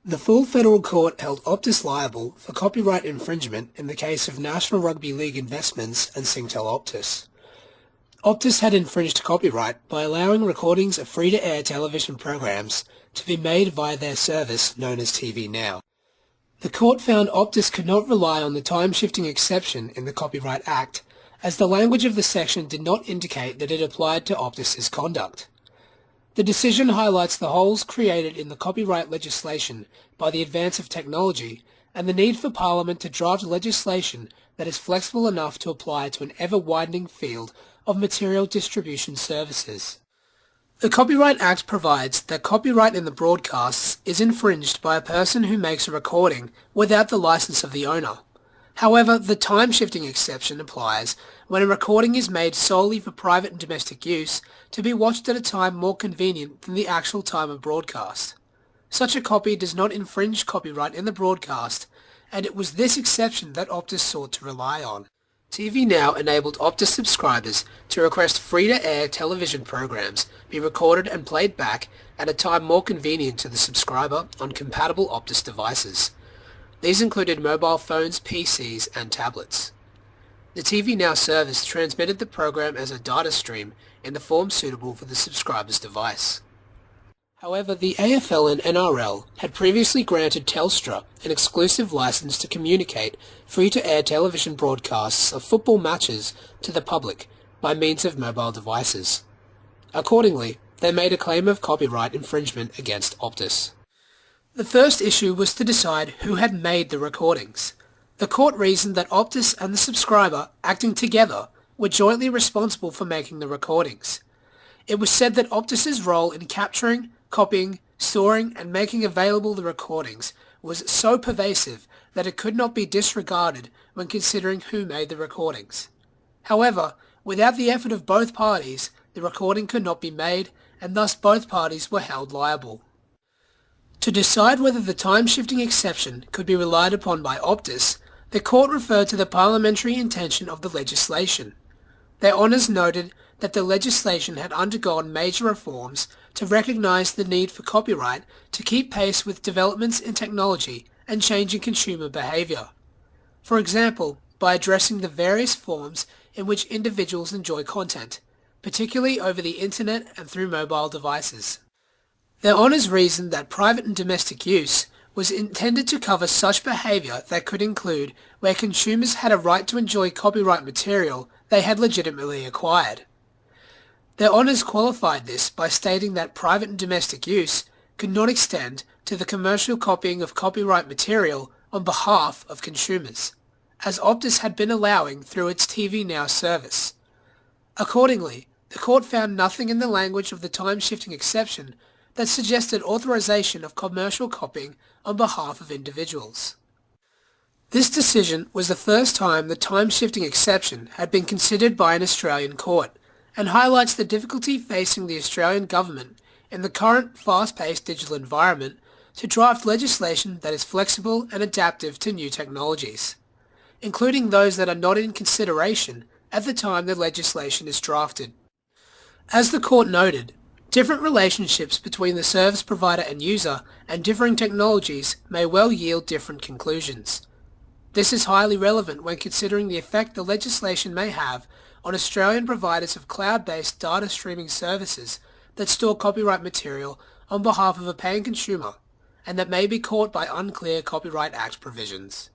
The full federal court held Optus liable for copyright infringement in the case of National Rugby League Investments and Singtel Optus. Optus had infringed copyright by allowing recordings of free-to-air television programs to be made via their service known as TVNow. The court found Optus could not rely on the time-shifting exception in the Copyright Act, as the language of the section did not indicate that it applied to Optus's conduct. The decision highlights the holes created in the copyright legislation by the advance of technology and the need for Parliament to draft legislation that is flexible enough to apply to an ever-widening field of material distribution services. The Copyright Act provides that copyright in the broadcasts is infringed by a person who makes a recording without the license of the owner. However, the time-shifting exception applies when a recording is made solely for private and domestic use to be watched at a time more convenient than the actual time of broadcast. Such a copy does not infringe copyright in the broadcast, and it was this exception that Optus sought to rely on. TVNow enabled Optus subscribers to request free-to-air television programs be recorded and played back at a time more convenient to the subscriber on compatible Optus devices. These included mobile phones, PCs, and tablets. The TVNow service transmitted the program as a data stream in the form suitable for the subscriber's device. However, the AFL and NRL had previously granted Telstra an exclusive license to communicate free-to-air television broadcasts of football matches to the public by means of mobile devices. Accordingly, they made a claim of copyright infringement against Optus. The first issue was to decide who had made the recordings. The court reasoned that Optus and the subscriber, acting together, were jointly responsible for making the recordings. It was said that Optus's role in capturing, copying, storing, and making available the recordings was so pervasive that it could not be disregarded when considering who made the recordings. However, without the effort of both parties, the recording could not be made, and thus both parties were held liable. To decide whether the time-shifting exception could be relied upon by Optus, the court referred to the parliamentary intention of the legislation. Their honours noted that the legislation had undergone major reforms to recognise the need for copyright to keep pace with developments in technology and changing consumer behaviour. For example, by addressing the various forms in which individuals enjoy content, particularly over the internet and through mobile devices. Their honours reasoned that private and domestic use was intended to cover such behaviour that could include where consumers had a right to enjoy copyright material they had legitimately acquired. Their honours qualified this by stating that private and domestic use could not extend to the commercial copying of copyright material on behalf of consumers, as Optus had been allowing through its TVNow service. Accordingly, the court found nothing in the language of the time-shifting exception that suggested authorization of commercial copying on behalf of individuals. This decision was the first time the time-shifting exception had been considered by an Australian court, and highlights the difficulty facing the Australian government in the current fast-paced digital environment to draft legislation that is flexible and adaptive to new technologies, including those that are not in consideration at the time the legislation is drafted. As the court noted, different relationships between the service provider and user and differing technologies may well yield different conclusions. This is highly relevant when considering the effect the legislation may have on Australian providers of cloud-based data streaming services that store copyright material on behalf of a paying consumer and that may be caught by unclear Copyright Act provisions.